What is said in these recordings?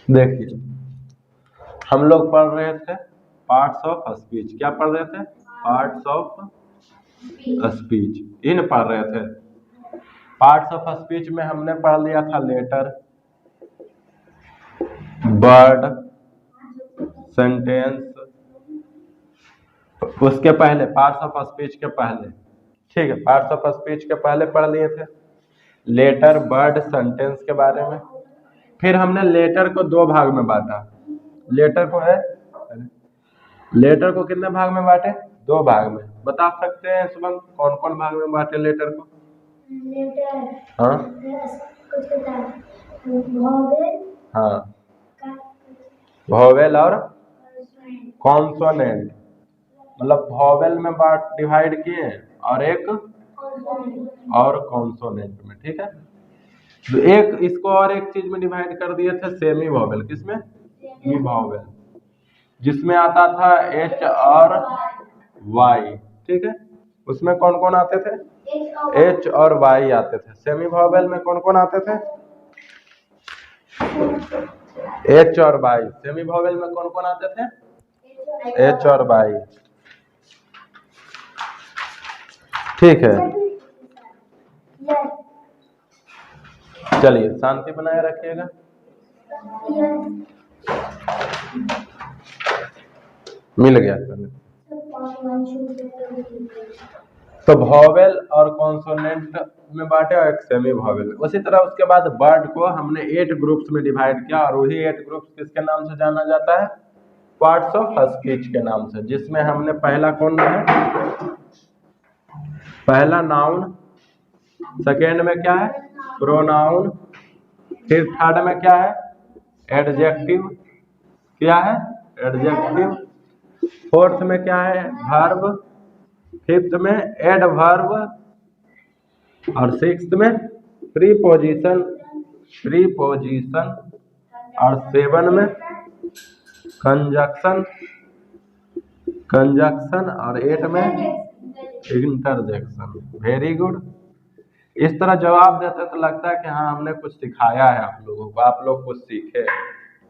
देखिए हम लोग पढ़ रहे थे पार्ट्स ऑफ स्पीच। क्या पढ़ रहे थे? पार्ट्स ऑफ स्पीच इन पढ़ रहे थे। पार्ट्स ऑफ स्पीच में हमने पढ़ लिया था लेटर, वर्ड, सेंटेंस। उसके पहले पार्ट्स ऑफ स्पीच के पहले, ठीक है, पार्ट्स ऑफ स्पीच के पहले पढ़ लिए थे लेटर, वर्ड, सेंटेंस के बारे में। फिर हमने लेटर को दो भाग में बांटा। लेटर को कितने भाग में बांटे? दो भाग में। बता सकते हैं शुभम कौन कौन भाग में बांटे लेटर को? हाँ हाँ, वोवेल और कॉन्सोनेंट, मतलब वोवेल में डिवाइड किए और एक और कॉन्सोनेंट में, ठीक है। तो एक इसको और एक चीज में डिवाइड कर दिए थे, सेमी वोवेल। किसमें? सेमी वोवेल, जिसमें आता था एच और वाई, ठीक है। उसमें कौन कौन आते थे? एच और वाई आते थे। सेमी वोवेल में कौन कौन आते थे? एच और वाई। सेमी वोवेल में कौन कौन आते थे? एच और वाई, ठीक है। चलिए शांति बनाए रखिएगा। मिल गया। तो वोवेल और कॉन्सोनेंट में बांटे और एक सेमी वोवेल। उसी तरह उसके बाद वर्ड को हमने 8 ग्रुप्स में डिवाइड किया और वही 8 ग्रुप्स किसके नाम से जाना जाता है? पार्ट्स ऑफ स्पीच के नाम से। जिसमें हमने पहला कौन है? पहला नाउन, सेकेंड में क्या है? प्रोनाउन, फिर थर्ड में क्या है? एडजेक्टिव। क्या है? एडजेक्टिव। फोर्थ में क्या है? वर्ब। फिफ्थ में एडवर्ब और सिक्स्थ में प्रीपोजिशन। और सेवन में कंजक्शन और 8 में इंटरजेक्शन। Very good. इस तरह जवाब देते तो लगता है कि हाँ हमने कुछ सिखाया है आप लोगों को, आप लोग कुछ सीखे,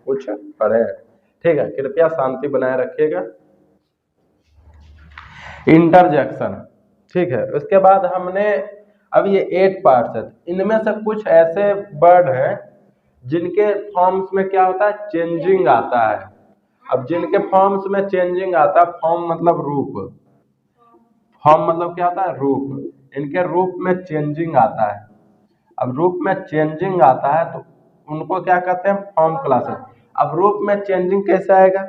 कुछ पढ़े। ठीक है, कृपया शांति बनाए रखिएगा। इंटरजेक्शन, ठीक है। उसके बाद हमने अब ये 8 पार्ट्स है, इनमें से कुछ ऐसे वर्ड हैं जिनके फॉर्म्स में क्या होता है? चेंजिंग आता है। अब जिनके फॉर्म्स में चेंजिंग आता है, फॉर्म मतलब रूप, फॉर्म मतलब क्या होता है? रूप। इनके रूप में चेंजिंग आता है। अब रूप में चेंजिंग आता है तो उनको क्या कहते हैं? Form classes. अब रूप में चेंजिंग कैसे आएगा?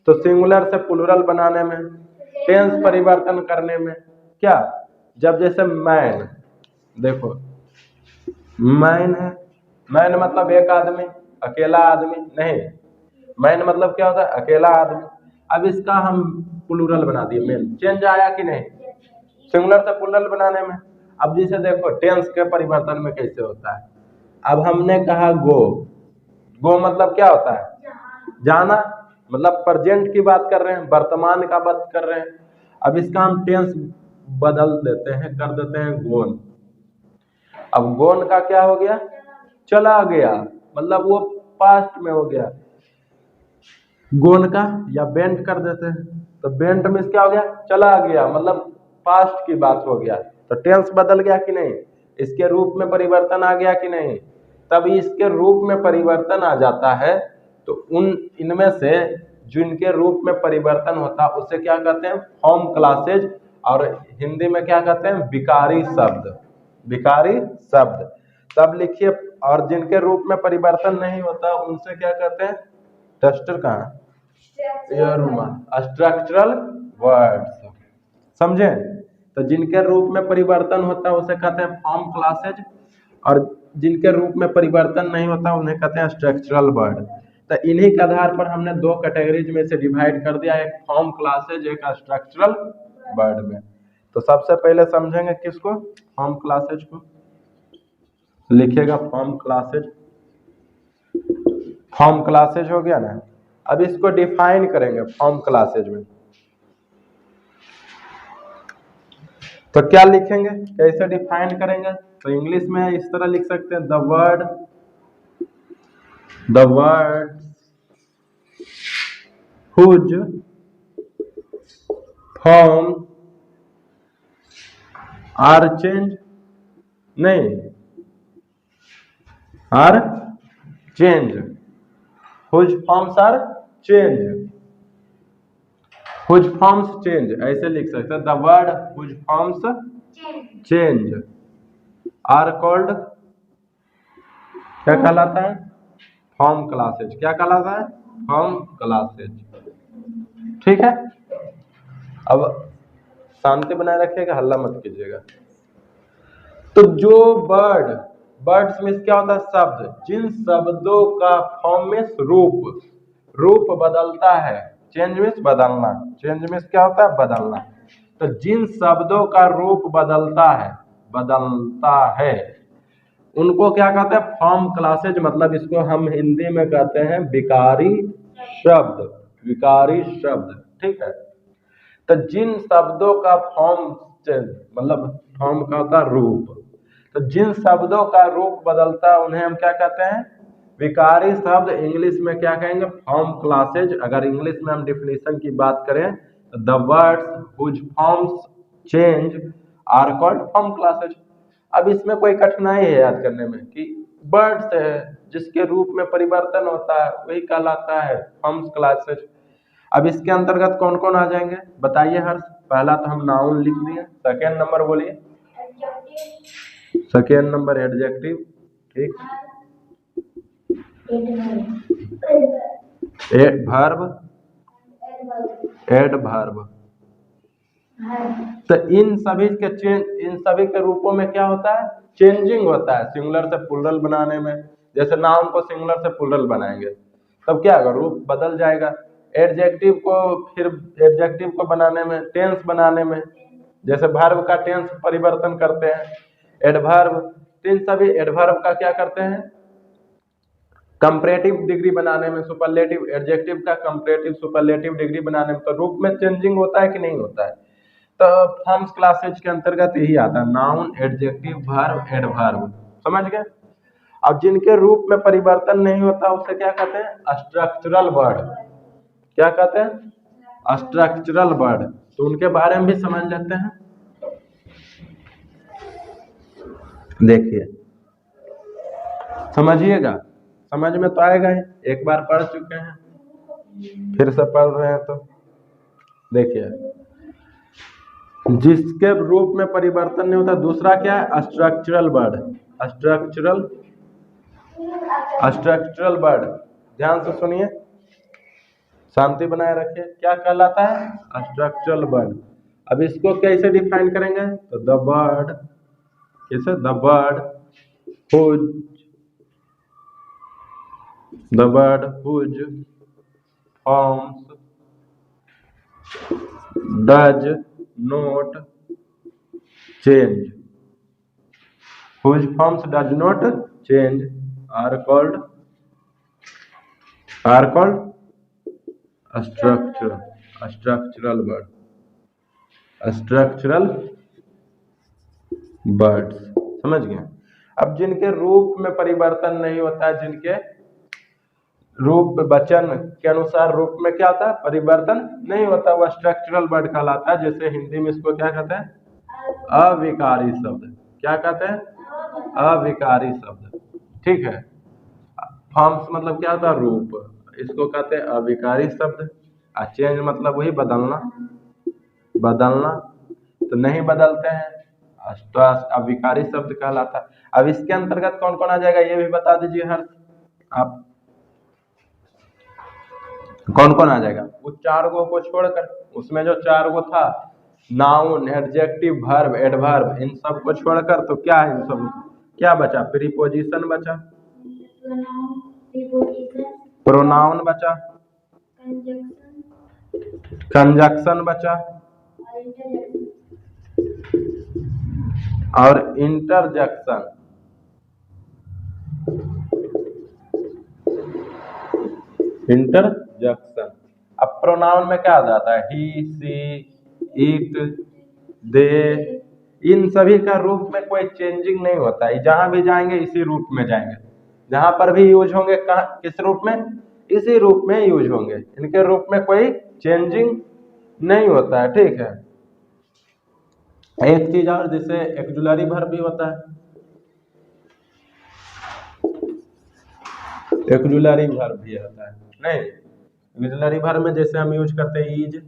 तो सिंगुलर से प्लूरल बनाने में, टेंस परिवर्तन करने में। क्या? जब जैसे मैन, देखो मैन है, मैन मतलब एक आदमी, अकेला आदमी नहीं। मैन मतलब क्या होता है? अकेला आदमी। अब इसका हम प्लूरल बना दिए मैन, चेंज आया कि नहीं? सिंगुलर से प्लूरल बनाने में। अब जैसे देखो टेंस के परिवर्तन में कैसे होता है। अब हमने कहा गो, गो मतलब क्या होता है? जाना, मतलब प्रेजेंट की बात कर रहे हैं, वर्तमान का बात कर रहे हैं। अब इसका हम टेंस बदल देते हैं, कर देते हैं गोन। अब गोन का क्या हो गया? चला गया, मतलब वो पास्ट में हो गया। गोन का या बेंट कर देते हैं, तो बेंट में क्या हो गया? चला गया, मतलब पास्ट की बात हो गया। तो टेंस बदल गया कि नहीं? इसके रूप में परिवर्तन आ गया कि नहीं? तब इसके रूप में परिवर्तन आ जाता है तो उन इनमें से जो इनके रूप में परिवर्तन होता है उसे क्या कहते हैं? फॉर्म क्लासेज, और हिंदी में क्या कहते हैं? विकारी शब्द। विकारी शब्द। तब लिखिए, और जिनके रूप में परिवर्तन नहीं होता उनसे क्या कहते हैं? टेस्टर कहाँ? Structural words. समझे? तो जिनके रूप में परिवर्तन होता है उसे कहते हैं फॉर्म क्लासेज, और जिनके रूप में परिवर्तन नहीं होता उन्हें कहते हैं स्ट्रक्चरल वर्ड। तो इन्हीं के आधार पर हमने दो कैटेगरीज में से डिवाइड कर दिया, एक फॉर्म क्लासेज, एक स्ट्रक्चरल वर्ड में। तो सबसे पहले समझेंगे किसको? फॉर्म क्लासेज को। लिखिएगा फॉर्म क्लासेज। फॉर्म क्लासेज हो गया ना। अब इसको डिफाइन करेंगे फॉर्म क्लासेज में। तो क्या लिखेंगे, कैसे डिफाइन करेंगे? तो इंग्लिश में इस तरह लिख सकते हैं, the word the words whose form are change, नहीं are change, whose forms are change, whose forms change, ऐसे लिख सकते हैं। The word whose forms change are called, क्या कहलाता है? Form classes. क्या कहलाता है? Form classes. ठीक है, अब शांति बनाए रखिएगा, हल्ला मत कीजिएगा। तो जो बर्ड्स में क्या होता है? शब्द, जिन शब्दों का फॉर्म में रूप बदलता है। चेंज मीन्स बदलना, चेंज मीन्स क्या होता है? बदलना। तो जिन शब्दों का रूप बदलता है उनको क्या कहते हैं? Form classes. मतलब इसको हम हिंदी में कहते हैं विकारी शब्द, विकारी शब्द। ठीक है, तो जिन शब्दों का फॉर्म चेंज, मतलब फॉर्म का होता है रूप, तो जिन शब्दों का रूप बदलता है उन्हें हम क्या कहते हैं? विकारी शब्द। इंग्लिश में क्या कहेंगे? Form classes. अगर इंग्लिश में हम डिफिनेशन की बात करें तो the words whose forms change are called form classes. अब इसमें कोई कठिनाई है याद करने में कि वर्ड्स है जिसके रूप में परिवर्तन होता है वही कहलाता है फॉर्म्स क्लासेज। अब इसके अंतर्गत कौन कौन आ जाएंगे बताइए हर्ष? पहला तो हम नाउन लिख दिए, सेकेंड नंबर बोलिए। सेकेंड नंबर एडजेक्टिव, ठीक। Verb, adverb. तो इन सभी के रूपों में क्या होता है? चेंजिंग होता है। सिंगुलर से प्लुरल बनाने में, जैसे नाउन को सिंगुलर से प्लुरल बनाएंगे तब क्या होगा? रूप बदल जाएगा। एडजेक्टिव को बनाने में, टेंस बनाने में, जैसे वर्ब का टेंस परिवर्तन करते हैं। एडवर्ब, इन सभी एडवर्ब का क्या करते हैं? कंपैरेटिव डिग्री बनाने में, सुपरलेटिव। एडजेक्टिव का कंपैरेटिव सुपरलेटिव डिग्री बनाने में। तो रूप में चेंजिंग होता है कि नहीं होता है? तो फॉर्म्स क्लासेज के अंतर्गत यही आता है, नाउन, एडजेक्टिव, वर्ब, एडवर्ब। समझ गए? अब जिनके रूप में परिवर्तन नहीं होता उसे क्या कहते हैं? Structural word. क्या कहते हैं? Structural word. तो उनके बारे में भी समझ लेते हैं। देखिए, समझिएगा, समझ में तो आएगा ही, एक बार पढ़ चुके हैं, फिर से पढ़ रहे हैं। तो देखिए, जिसके रूप में परिवर्तन नहीं होता, दूसरा क्या है? Structural word. स्ट्रक्चरल वर्ड, ध्यान से सुनिए, शांति बनाए रखिए। क्या कहलाता है? Structural word. अब इसको कैसे डिफाइन करेंगे? तो द वर्ड, कैसे? The word whose forms does not change, whose forms does not change are called structural words। समझ गए? अब जिनके रूप में परिवर्तन नहीं होता है, जिनके रूप वचन के अनुसार रूप में क्या होता है? परिवर्तन नहीं होता, वह स्ट्रक्चरल वर्ड कहलाता है। जैसे हिंदी में इसको क्या कहते हैं? अविकारी शब्द। क्या कहते हैं? अविकारी शब्द। ठीक है, फॉर्म्स मतलब क्या होता है? रूप, इसको कहते हैं अविकारी शब्द। चेंज मतलब वही बदलना, तो नहीं बदलते हैं तो अविकारी शब्द कहलाता है। अब इसके अंतर्गत कौन कौन आ जाएगा ये भी बता दीजिए हर्ष आप, कौन कौन आ जाएगा? उस चार गो को छोड़कर, उसमें जो चार गो था, नाउन, एडजेक्टिव, वर्ब, एडवर्ब, इन सब को छोड़कर तो क्या है? इन सब क्या बचा? प्रीपोजिशन बचा, प्रोनाउन बचा, कंजक्शन बचा और इंटरजेक्शन। अब प्रोनाउन में क्या आ जाता है? ही, सी, इट, दे, इन सभी का रूप में कोई चेंजिंग नहीं होता है, जहां भी जाएंगे इसी रूप में जाएंगे। जहां पर भी यूज होंगे किस रूप में, इसी रूप में यूज होंगे, इनके रूप में कोई चेंजिंग नहीं होता है। ठीक है, एक चीज और, जिसे एक्जुलरी वर्ब भी होता है, एक्जुलरी वर्ब भी होता है नहीं, एक्जुलरी वर्ब में जैसे हम यूज करते हैं इज,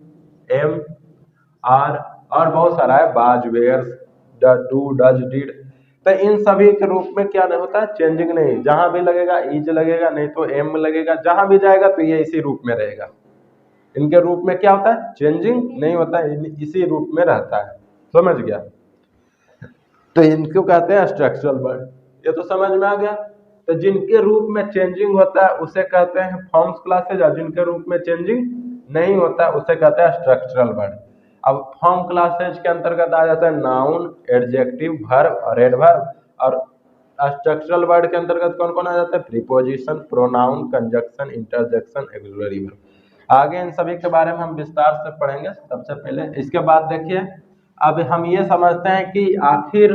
एम, आर और बहुत सारा है, बाज, वेयर्स, डू, डज, डिड, तो इन सभी के रूप में क्या नहीं होता है, चेंजिंग नहीं, जहां भी लगेगा इज लगेगा, नहीं तो एम लगेगा, जहां भी जाएगा तो ये इसी रूप में रहेगा, इनके रूप में क्या होता है, चेंजिंग नहीं होता है, इसी रूप में रहता है। समझ गया, तो इनको कहते हैं स्ट्रक्चरल वर्ड, ये तो समझ में आ गया। तो जिनके रूप में चेंजिंग होता है उसे कहते हैं फॉर्म्स क्लासेज, और जिनके रूप में चेंजिंग नहीं होता है उसे कहते हैं स्ट्रक्चरल वर्ड। अब फॉर्म क्लासेज के अंतर्गत आ जाता है नाउन, एडजेक्टिव, वर्ब और एडवर्ब, और स्ट्रक्चरल वर्ड के अंतर्गत कौन कौन आ जाता है, preposition, pronoun, conjunction, interjection, auxiliary verb. आगे इन सभी के बारे में हम विस्तार से पढ़ेंगे। सबसे पहले इसके बाद देखिए, अब हम ये समझते हैं कि आखिर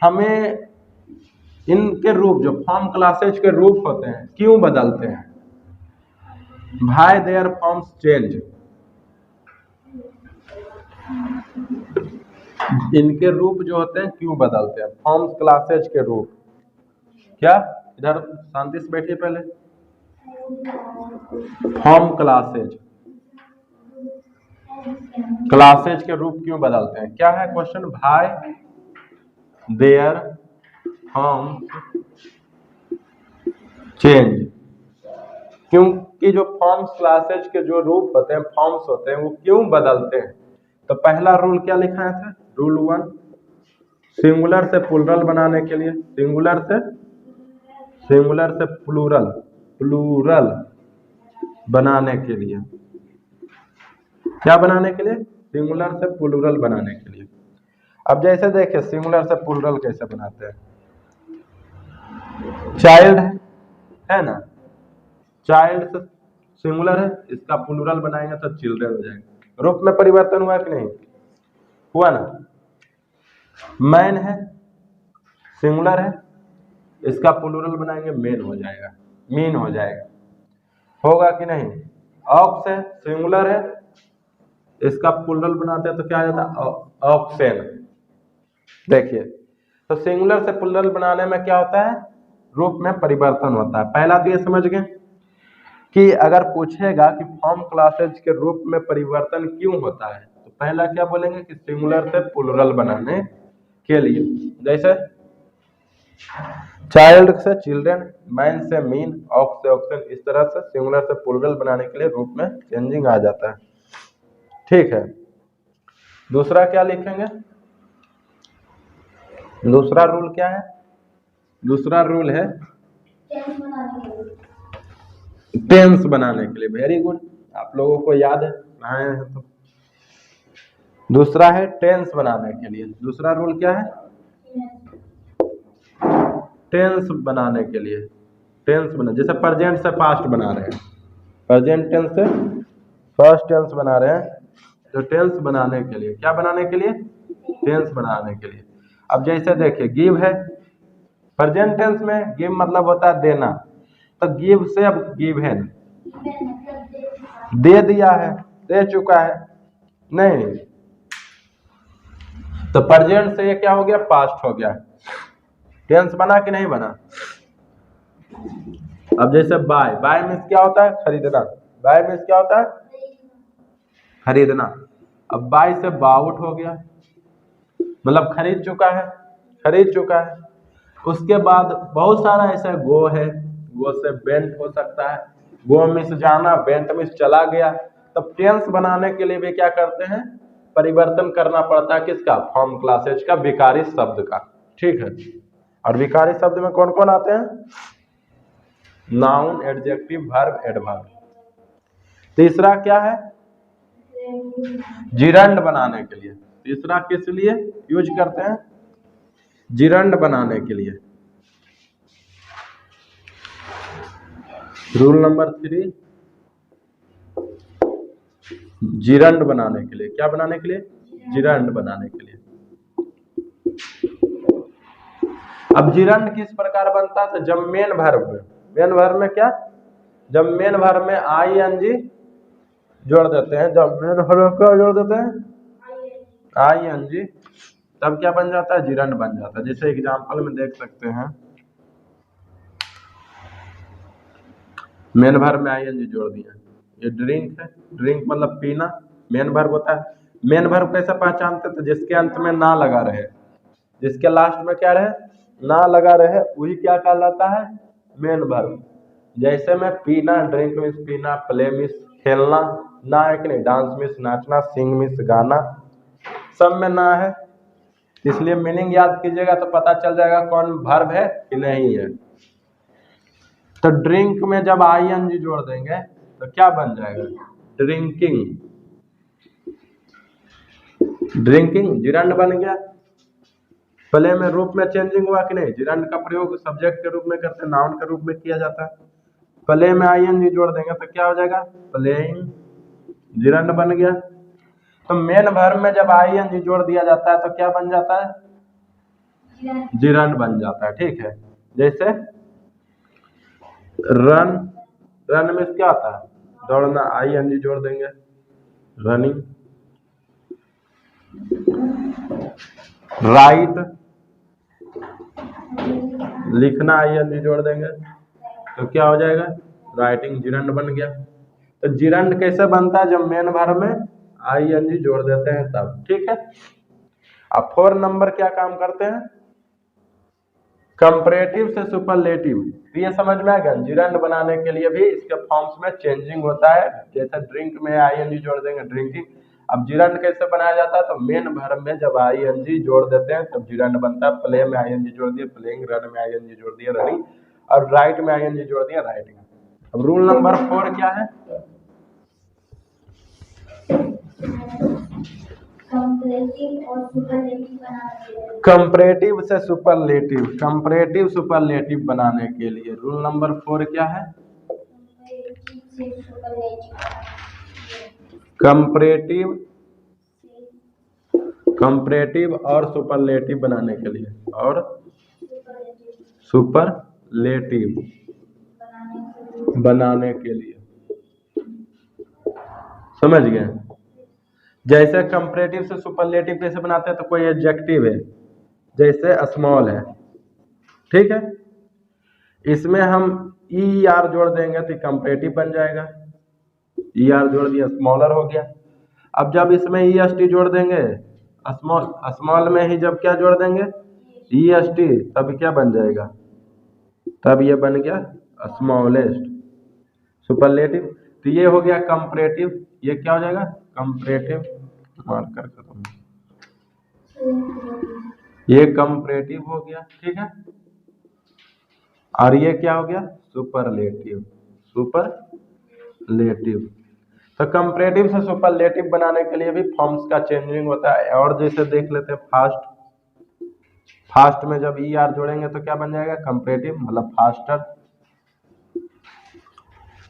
हमें इनके रूप, जो फॉर्म क्लासेज के रूप होते हैं, क्यों बदलते हैं, व्हाई देयर फॉर्म्स चेंज, इनके रूप जो होते हैं क्यों बदलते हैं, फॉर्म्स क्लासेज के रूप। क्या, इधर शांति से बैठिए पहले, फॉर्म क्लासेज, क्लासेज के रूप क्यों बदलते हैं, क्या है question, why their forms change, क्योंकि जो फॉर्म्स क्लासेज के जो रूप होते हैं, फॉर्म्स होते हैं, वो क्यों बदलते हैं। तो पहला रूल क्या लिखा था, रूल 1, सिंगुलर से प्लूरल बनाने के लिए, सिंगुलर से प्लूरल, प्लूरल बनाने के लिए, क्या बनाने के लिए, सिंगुलर से प्लूरल बनाने के लिए। अब जैसे देखिए सिंगुलर से प्लूरल कैसे बनाते हैं, चाइल्ड है ना, चाइल्ड से सिंगुलर है, इसका प्लूरल बनाएंगे तो चिल्ड्रन हो जाएगा, रूप में परिवर्तन हुआ कि नहीं हुआ ना। मैन है, सिंगुलर है, इसका प्लूरल बनाएंगे मेन हो जाएगा, मीन हो जाएगा, होगा कि नहीं। ऑक्स है, सिंगुलर है, इसका प्लूरल बनाते हैं तो क्या आ जाता है, ऑक्सेन। देखिए, तो सिंगुलर से प्लूरल बनाने में क्या होता है, रूप में परिवर्तन होता है। पहला तो ये समझ गए कि अगर पूछेगा कि फॉर्म क्लासेज के रूप में परिवर्तन क्यों होता है, तो पहला क्या बोलेंगे कि सिंगुलर से प्लूरल बनाने के लिए, जैसे चाइल्ड से चिल्ड्रन, मैन से मीन, ऑक्स से ऑक्सन, इस तरह से सिंगुलर से प्लूरल बनाने के लिए रूप में चेंजिंग आ जाता है। ठीक है, दूसरा क्या लिखेंगे, दूसरा रूल क्या है, दूसरा रूल है टेंस बनाने के लिए। वेरी गुड, आप लोगों को याद है, पढ़ाए हैं तो। दूसरा है टेंस बनाने के लिए, दूसरा रूल क्या है, टेंस बनाने के लिए, टेंस बना, जैसे प्रेजेंट से पास्ट बना रहे हैं, प्रेजेंट टेंस से फर्स्ट टेंस बना रहे हैं, तो टेंस बनाने के लिए, क्या बनाने के लिए, टेंस बनाने के लिए। अब जैसे देखिए गिव है, प्रेजेंट टेंस में गिव मतलब होता है देना, तो गिव से अब गिवन, दे दिया है, दे चुका है, नहीं, तो प्रेजेंट से ये क्या हो गया, पास्ट हो गया, टेंस बना कि नहीं बना। अब जैसे बाय, बाय मीन्स क्या होता है, खरीदना, बाय मीन्स क्या होता है, खरीदना। अब बाय से बाउट हो गया, मतलब खरीद चुका है, खरीद चुका है। उसके बाद बहुत सारा ऐसा गो है, गो से बेंट हो सकता है, गो मीन्स जाना, बेंट मीन्स चला गया। तब टेंस बनाने के लिए भी क्या करते हैं, परिवर्तन करना पड़ता है, किसका, फॉर्म क्लासेज का, विकारी शब्द का। ठीक है, और विकारी शब्द में कौन कौन आते हैं, नाउन, एडजेक्टिव, वर्ब, एडवर्ब। तीसरा क्या है, जिरंड बनाने के लिए, तीसरा किस लिए यूज करते हैं, जिरंड बनाने के लिए। रूल नंबर 3, जिरंड बनाने के लिए, क्या बनाने के लिए, जिरंड बनाने के लिए। अब जिरंड किस प्रकार बनता है? तो जब मेन वर्ब में क्या, जब मेन वर्ब में आईएनजी जोड़ देते हैं, जब मेन वर्ब में क्या जोड़ देते हैं? आईएनजी, तब क्या बन जाता है? जिरंड बन जाता है। जैसे एग्जांपल में देख सकते हैं, मेन वर्ब में आईएनजी जोड़ दिया, ये ड्रिंक है, ड्रिंक मतलब पीना, मेन वर्ब होता है। मेन वर्ब कैसे पहचानते? तो जिसके अंत में ना लगा रहे, जिसके लास्ट में क्या रहे? ना लगा रहे, वही क्या कहलाता है? Main verb. जैसे में पीना, ड्रिंक मीन्स पीना, प्ले मीन्स खेलना, ना है कि नहीं, डांस मीन्स नाचना, सिंग मीन्स गाना, सब में ना है, इसलिए मीनिंग याद कीजिएगा तो पता चल जाएगा कौन वर्ब है कि नहीं है। तो ड्रिंक में जब आईएनजी जोड़ देंगे तो क्या बन जाएगा? ड्रिंकिंग, ड्रिंकिंग जिरंड बन गया। प्ले में रूप में चेंजिंग हुआ कि नहीं? जिरंड का प्रयोग सब्जेक्ट के रूप में करते हैं, नाउन के रूप में किया जाता है। प्ले में आईएनजी जोड़ देंगे तो क्या हो जाएगा? प्लेइंग, जिरंड बन गया। तो मेन वर्ब में जब आईएनजी जोड़ दिया जाता है तो क्या बन जाता है? जिरंड बन जाता है। ठीक है, जैसे रन, रन में क्या होता है? दौड़ना, आईएनजी जोड़ देंगे, रनिंग। राइट, लिखना, आईएनजी जोड़ देंगे तो क्या हो जाएगा? राइटिंग, जिरंड बन गया। तो जिरंड कैसे बनता है? जब मेन वर्ब में आईएनजी जोड़ देते हैं तब। ठीक है, अब 4 नंबर क्या काम करते हैं? कंपैरेटिव से सुपरलेटिव। तो ये समझ में आ गया, जिरंड बनाने के लिए भी इसके फॉर्म्स में चेंजिंग होता है। जैसे ड्रिंक में आईएनजी जोड़ देंगे, ड्रिंकिंग। अब जिरंड कैसे बनाया जाता है? तो मेन वर्ब में जब आईएनजी जोड़ देते हैं तब जिरंड बनता है। प्ले में आईएनजी जोड़ दिया, प्लेइंग। रन में आईएनजी जोड़ दिया, रनिंग। और राइट में आईएनजी जोड़ दिया, राइटिंग। अब रूल नंबर 4 क्या है? कंपैरेटिव से सुपरलेटिव, कंपैरेटिव सुपरलेटिव बनाने के लिए रूल नंबर 4 क्या है? कंपैरेटिव, कंपैरेटिव और सुपरलेटिव बनाने के लिए, और सुपरलेटिव बनाने के लिए, समझ गए? जैसे कंपैरेटिव से सुपरलेटिव कैसे बनाते हैं? तो कोई एडजेक्टिव है, जैसे स्मॉल है, ठीक है, इसमें हम ई आर जोड़ देंगे तो कंपैरेटिव बन जाएगा। ई आर जोड़ दिया, स्मॉलर हो गया। अब जब इसमें ई एस टी जोड़ देंगे, स्मॉल, स्मॉल में ही जब क्या जोड़ देंगे? ई एस टी, तब क्या बन जाएगा? तब ये बन गया स्मॉलेस्ट, सुपरलेटिव। तो ये हो गया कंपैरेटिव। ये क्या हो जाएगा? कंपैरेटिव, मार्कर खत्म, ये कंपैरेटिव हो गया। ठीक है, और ये क्या हो गया? Superlative, superlative. तो कंपैरेटिव से सुपरलेटिव बनाने के लिए भी फॉर्म्स का चेंजिंग होता है। और जैसे देख लेते हैं फास्ट, फास्ट में जब ई आर जोड़ेंगे तो क्या बन जाएगा? कंपैरेटिव, मतलब फास्टर।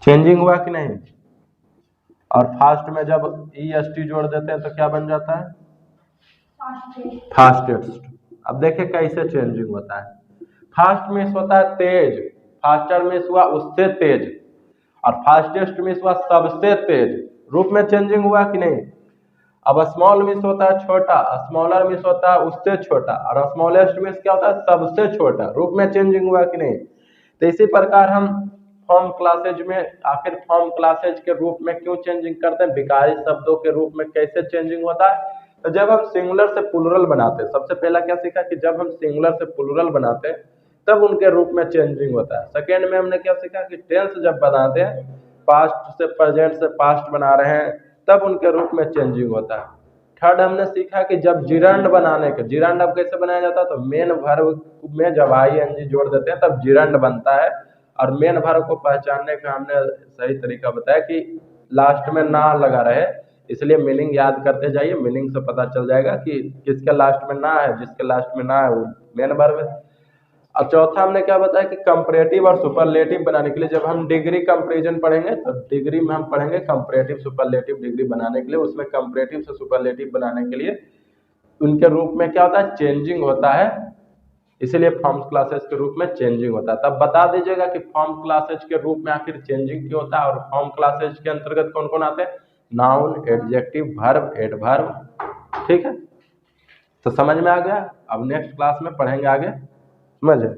चेंजिंग हुआ कि नहीं? और फास्ट में जब ई एस टी जोड़ देते हैं तो क्या बन जाता है? फास्टेस्ट। अब देखिए कैसे चेंजिंग होता है। फास्ट मीन्स होता है तेज, फास्टर मीन्स हुआ उससे तेज, और फास्टेस्ट मीन्स हुआ सबसे तेज। रूप में चेंजिंग हुआ कि नहीं? अब स्मॉल मीन्स होता है छोटा, स्मॉलर मीन्स होता है उससे छोटा, और स्मॉलेस्ट मीन्स क्या होता है? सबसे छोटा। रूप में चेंजिंग हुआ कि नहीं? तो इसी प्रकार हम फॉर्म क्लासेज में, आखिर फॉर्म क्लासेज के रूप में क्यों चेंजिंग करते हैं? विकारी शब्दों के रूप में कैसे चेंजिंग होता है? तो जब हम सिंगुलर से प्लूरल बनाते हैं, सबसे पहला क्या सीखा कि जब हम सिंगुलर से प्लूरल बनाते हैं तब उनके रूप में चेंजिंग होता है। सेकेंड में हमने क्या सीखा कि टेंस जब बनाते हैं, पास्ट से प्रेजेंट से पास्ट बना रहे हैं, तब उनके रूप में चेंजिंग होता है। थर्ड हमने सीखा कि जब जिरंड बनाने के, जिरंड अब कैसे बनाया जाता है? तो मेन वर्ब में जब आईएनजी जोड़ देते हैं तब जिरंड बनता है। और मेन वर्ब को पहचानने का हमने सही तरीका बताया कि लास्ट में ना लगा रहे, इसलिए मीनिंग याद करते जाइए, मीनिंग से पता चल जाएगा कि किसके लास्ट में ना है, जिसके लास्ट में ना है वो मेन वर्ब है। अब चौथा हमने क्या बताया कि कंपैरेटिव और सुपरलेटिव बनाने के लिए जब हम डिग्री कंपैरिजन पढ़ेंगे तो डिग्री में हम पढ़ेंगे कंपैरेटिव सुपरलेटिव डिग्री बनाने के लिए। उसमें कंपैरेटिव से सुपरलेटिव बनाने के लिए उनके रूप में क्या होता है? चेंजिंग होता है। इसीलिए फॉर्म क्लासेज के रूप में चेंजिंग होता है। तब बता दीजिएगा कि फॉर्म क्लासेज के रूप में आखिर चेंजिंग क्यों होता है, और फॉर्म क्लासेज के अंतर्गत कौन कौन आते हैं, नाउन, एडजेक्टिव, वर्ब, एडवर्ब। ठीक है, तो समझ में आ गया। अब नेक्स्ट क्लास में पढ़ेंगे आगे, समझे।